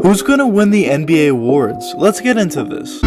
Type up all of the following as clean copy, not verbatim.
Who's gonna win the NBA awards? Let's get into this.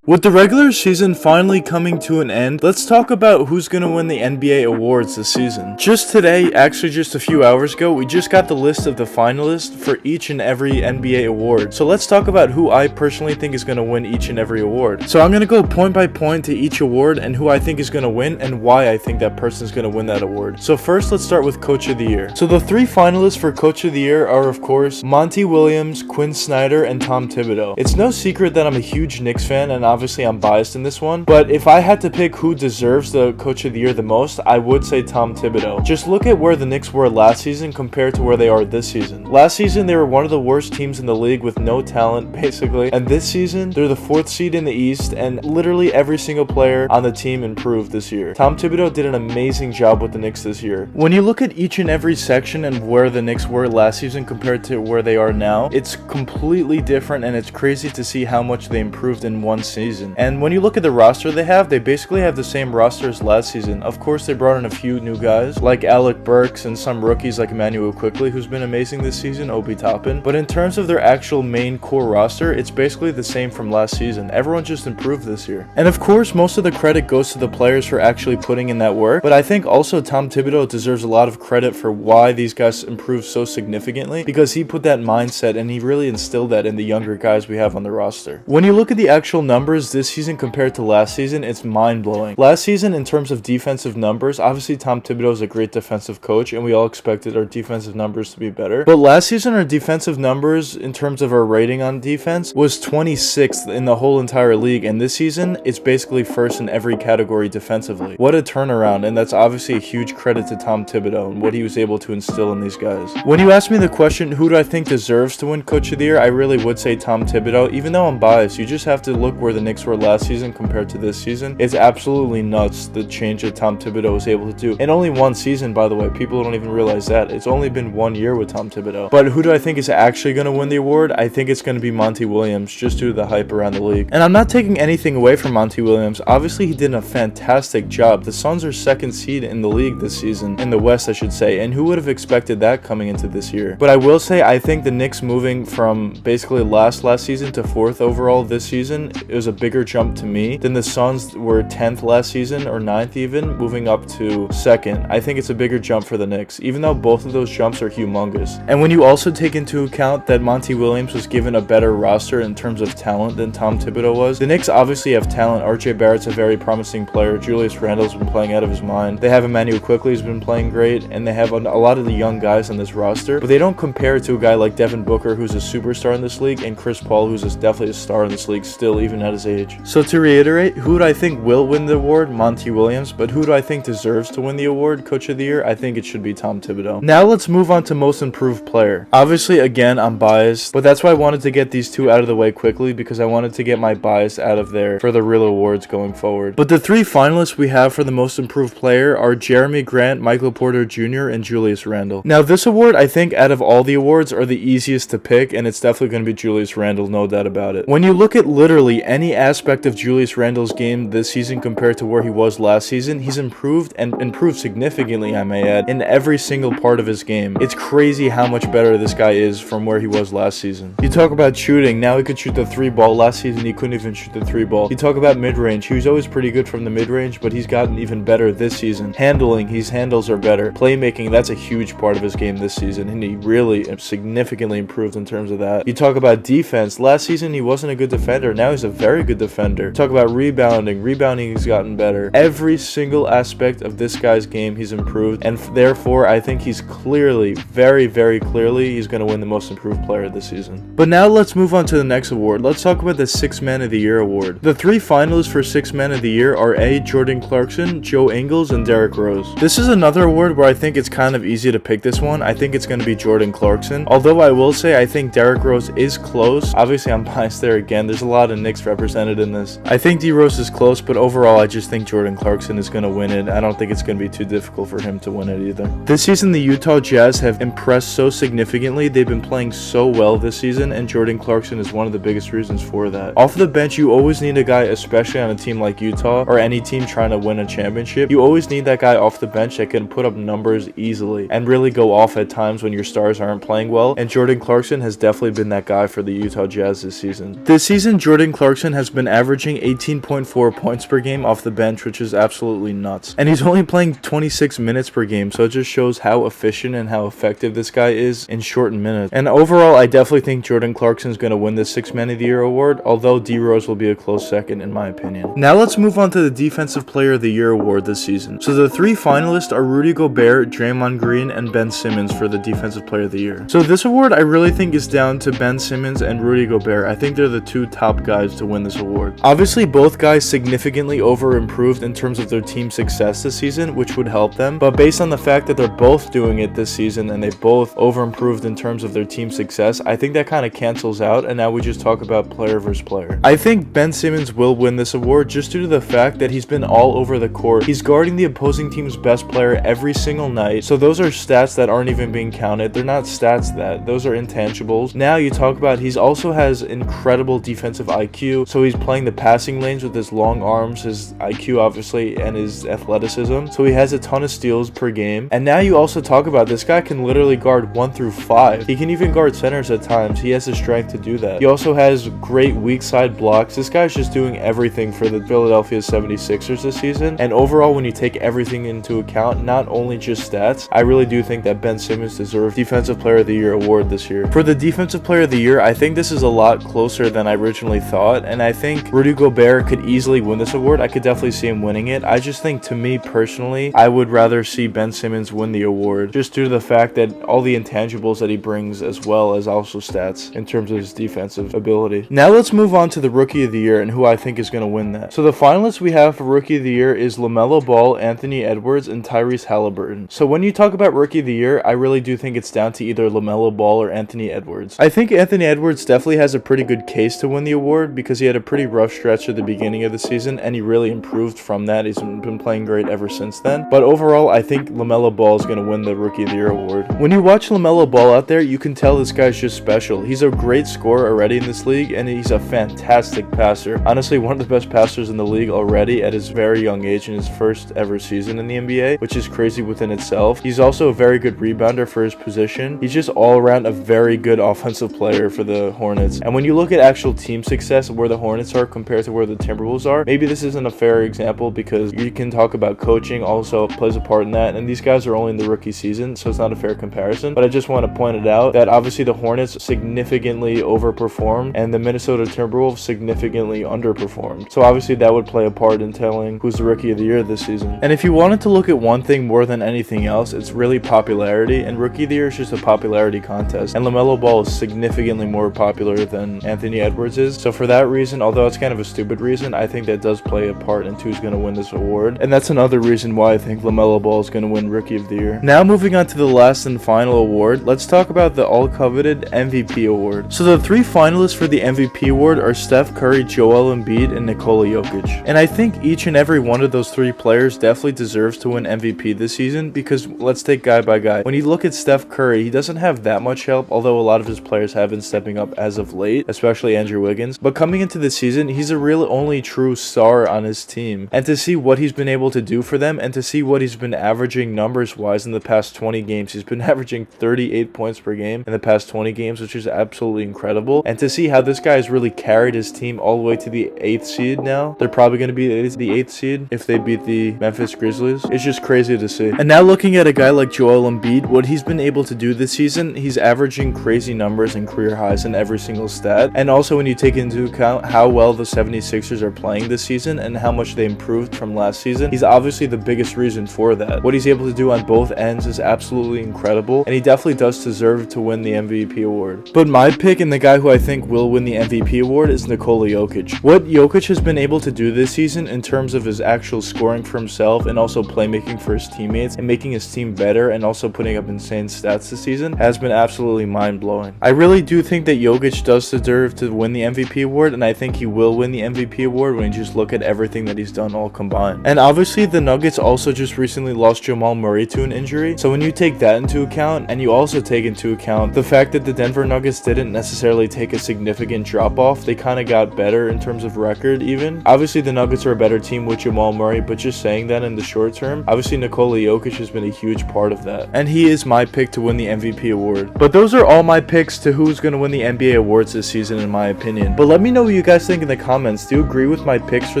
With the regular season finally coming to an end, let's talk about who's gonna win the NBA awards this season. Just today, actually just a few hours ago, we just got the list of the finalists for each and every NBA award. So let's talk about who I personally think is gonna win each and every award. So I'm gonna go point by point to each award and who I think is gonna win and why I think that person is gonna win that award. So first, let's start with Coach of the Year. So the three finalists for Coach of the Year are, of course, Monty Williams, Quinn Snyder, and Tom Thibodeau. It's no secret that I'm a huge Knicks fan, and obviously I'm biased in this one, but if I had to pick who deserves the Coach of the Year the most, I would say Tom Thibodeau. Just look at where the Knicks were last season compared to where they are this season. Last season, they were one of the worst teams in the league with no talent, basically, and this season, they're the 4th seed in the East, and literally every single player on the team improved this year. Tom Thibodeau did an amazing job with the Knicks this year. When you look at each and every section and where the Knicks were last season compared to where they are now, it's completely different, and it's crazy to see how much they improved in one season. And when you look at the roster they basically have the same roster as last season. Of course, they brought in a few new guys, like Alec Burks, and some rookies like Emmanuel Quickley, who's been amazing this season, Obi Toppin. But in terms of their actual main core roster, it's basically the same from last season. Everyone just improved this year. And of course, most of the credit goes to the players for actually putting in that work, but I think also Tom Thibodeau deserves a lot of credit for why these guys improved so significantly, because he put that mindset and he really instilled that in the younger guys we have on the roster. When you look at the actual numbers this season compared to last season, it's mind-blowing. Last season, in terms of defensive numbers, obviously Tom Thibodeau is a great defensive coach, and we all expected our defensive numbers to be better. But last season, our defensive numbers, in terms of our rating on defense, was 26th in the whole entire league, and this season, it's basically first in every category defensively. What a turnaround, and that's obviously a huge credit to Tom Thibodeau and what he was able to instill in these guys. When you ask me the question, who do I think deserves to win Coach of the Year, I really would say Tom Thibodeau. Even though I'm biased, you just have to look where the Knicks were last season compared to this season. It's absolutely nuts, the change that Tom Thibodeau was able to do in only one season, by the way. People don't even realize that it's only been 1 year with Tom Thibodeau. But who do I think is actually going to win the award? I think it's going to be Monty Williams, just due to the hype around the league. And I'm not taking anything away from Monty Williams. Obviously, he did a fantastic job. The Suns are 2nd seed in the league this season, in the West I should say, and who would have expected that coming into this year? But I will say, I think the Knicks moving from basically last season to 4th overall this season, it was a bigger jump to me than the Suns were 10th last season, or 9th even, moving up to 2nd. I think it's a bigger jump for the Knicks, even though both of those jumps are humongous. And when you also take into account that Monty Williams was given a better roster in terms of talent than Tom Thibodeau was, the Knicks obviously have talent. RJ Barrett's a very promising player. Julius Randle's been playing out of his mind. They have Emmanuel Quickley who's been playing great, and they have a lot of the young guys on this roster, but they don't compare to a guy like Devin Booker, who's a superstar in this league, and Chris Paul, who's definitely a star in this league still, even at his age. So to reiterate, who do I think will win the award? Monty Williams. But who do I think deserves to win the award, Coach of the Year? I think it should be Tom Thibodeau. Now let's move on to Most Improved Player. Obviously, again, I'm biased, but that's why I wanted to get these two out of the way quickly, because I wanted to get my bias out of there for the real awards going forward. But the three finalists we have for the Most Improved Player are Jeremy Grant, Michael Porter Jr., and Julius Randle. Now this award, I think out of all the awards, are the easiest to pick, and it's definitely going to be Julius Randle, no doubt about it. When you look at literally any aspect of Julius Randle's game this season compared to where he was last season, he's improved, and improved significantly, I may add, in every single part of his game. It's crazy how much better this guy is from where he was last season. You talk about shooting, now he could shoot the 3-ball. Last season he couldn't even shoot the 3-ball. You talk about mid-range, he was always pretty good from the mid-range, but he's gotten even better this season. Handling, his handles are better. Playmaking, that's a huge part of his game this season, and he really significantly improved in terms of that. You talk about defense, last season he wasn't a good defender, now he's a very good defender. Talk about rebounding, he's gotten better. Every single aspect of this guy's game he's improved, and therefore I think he's clearly, very clearly, he's going to win the Most Improved Player this season. But now let's move on to the next award. Let's talk about the Sixth Man of the Year award. The three finalists for Sixth Man of the Year are Jordan Clarkson, Joe Ingles, and Derrick Rose. This is another award where I think it's kind of easy to pick this one. I think it's going to be Jordan Clarkson, although I will say I think Derrick Rose is close. Obviously I'm biased there again. There's a lot of Knicks representation represented in this. I think D Rose is close, but overall I just think Jordan Clarkson is going to win it. I don't think it's going to be too difficult for him to win it either. This season the Utah Jazz have impressed so significantly. They've been playing so well this season, and Jordan Clarkson is one of the biggest reasons for that. Off the bench, you always need a guy, especially on a team like Utah or any team trying to win a championship. You always need that guy off the bench that can put up numbers easily and really go off at times when your stars aren't playing well, and Jordan Clarkson has definitely been that guy for the Utah Jazz this season. This season, Jordan Clarkson has been averaging 18.4 points per game off the bench, which is absolutely nuts. And he's only playing 26 minutes per game, so it just shows how efficient and how effective this guy is in shortened minutes. And overall, I definitely think Jordan Clarkson is going to win this Sixth Man of the Year award, although D Rose will be a close second in my opinion. Now let's move on to the Defensive Player of the Year award this season. So the three finalists are Rudy Gobert, Draymond Green, and Ben Simmons for the Defensive Player of the Year. So this award I really think is down to Ben Simmons and Rudy Gobert. I think they're the two top guys to win this award. Obviously, both guys significantly over-improved in terms of their team success this season, which would help them, but based on the fact that they're both doing it this season and they both over-improved in terms of their team success, I think that kind of cancels out, and now we just talk about player versus player. I think Ben Simmons will win this award just due to the fact that he's been all over the court. He's guarding the opposing team's best player every single night, so those are stats that aren't even being counted. They're not stats those are intangibles. Now you talk about he's also has incredible defensive IQ, so he's playing the passing lanes with his long arms, his IQ obviously, and his athleticism, so he has a ton of steals per game. And now you also talk about this guy can literally guard 1 through 5. He can even guard centers at times. He has the strength to do that. He also has great weak side blocks. This guy's just doing everything for the Philadelphia 76ers this season, and overall when you take everything into account, not only just stats, I really do think that Ben Simmons deserves Defensive Player of the Year award this year. For the Defensive Player of the Year, I think this is a lot closer than I originally thought, and I think Rudy Gobert could easily win this award. I could definitely see him winning it. I just think, to me personally, I would rather see Ben Simmons win the award, just due to the fact that all the intangibles that he brings, as well as also stats in terms of his defensive ability. Now let's move on to the Rookie of the Year and who I think is going to win that. So the finalists we have for Rookie of the Year is LaMelo Ball, Anthony Edwards, and Tyrese Halliburton. So when you talk about Rookie of the Year, I really do think it's down to either LaMelo Ball or Anthony Edwards. I think Anthony Edwards definitely has a pretty good case to win the award because he had a pretty rough stretch at the beginning of the season and he really improved from that. He's been playing great ever since then. But overall, I think LaMelo Ball is going to win the Rookie of the Year award. When you watch LaMelo Ball out there, you can tell this guy's just special. He's a great scorer already in this league, and he's a fantastic passer. Honestly, one of the best passers in the league already at his very young age in his first ever season in the NBA, which is crazy within itself. He's also a very good rebounder for his position. He's just all around a very good offensive player for the Hornets. And when you look at actual team success, where the Hornets are compared to where the Timberwolves are, maybe this isn't a fair example because you can talk about coaching also plays a part in that, and these guys are only in the rookie season, so it's not a fair comparison. But I just want to point it out that obviously the Hornets significantly overperformed and the Minnesota Timberwolves significantly underperformed. So obviously that would play a part in telling who's the Rookie of the Year this season. And if you wanted to look at one thing more than anything else, it's really popularity, and Rookie of the Year is just a popularity contest, and LaMelo Ball is significantly more popular than Anthony Edwards is. So for that reason, although it's kind of a stupid reason, I think that does play a part in who's going to win this award, and that's another reason why I think LaMelo Ball is going to win Rookie of the Year. Now moving on to the last and final award, let's talk about the all-coveted MVP award. So the three finalists for the MVP award are Steph Curry, Joel Embiid, and Nikola Jokic. And I think each and every one of those three players definitely deserves to win MVP this season because let's take guy by guy. When you look at Steph Curry, he doesn't have that much help, although a lot of his players have been stepping up as of late, especially Andrew Wiggins. But coming into the season, he's a real only true star on his team. And to see what he's been able to do for them and to see what he's been averaging numbers-wise in the past 20 games, he's been averaging 38 points per game in the past 20 games, which is absolutely incredible. And to see how this guy has really carried his team all the way to the 8th seed now, they're probably going to be the 8th seed if they beat the Memphis Grizzlies. It's just crazy to see. And now looking at a guy like Joel Embiid, what he's been able to do this season, he's averaging crazy numbers and career highs in every single stat. And also when you take into account how well the 76ers are playing this season and how much they improved from last season, he's obviously the biggest reason for that. What he's able to do on both ends is absolutely incredible, and he definitely does deserve to win the MVP award. But my pick and the guy who I think will win the MVP award is Nikola Jokic. What Jokic has been able to do this season in terms of his actual scoring for himself and also playmaking for his teammates and making his team better and also putting up insane stats this season has been absolutely mind-blowing. I really do think that Jokic does deserve to win the MVP award, and I think he will win the MVP award when you just look at everything that he's done all combined. And obviously the Nuggets also just recently lost Jamal Murray to an injury, so when you take that into account, and you also take into account the fact that the Denver Nuggets didn't necessarily take a significant drop off, they kind of got better in terms of record even. Obviously the Nuggets are a better team with Jamal Murray, but just saying that in the short term, obviously Nikola Jokic has been a huge part of that, and he is my pick to win the MVP award. But those are all my picks to who's going to win the NBA awards this season in my opinion. But let me know what you guys think in the comments. Do you agree with my picks for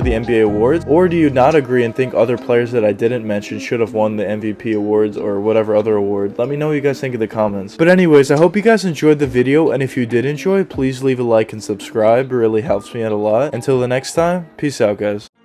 the NBA awards, or do you not agree and think other players that I didn't mention should have won the MVP awards or whatever other award? Let me know what you guys think in the comments. But anyways, I hope you guys enjoyed the video, and if you did enjoy, please leave a like and subscribe. It really helps me out a lot. Until the next time, peace out guys.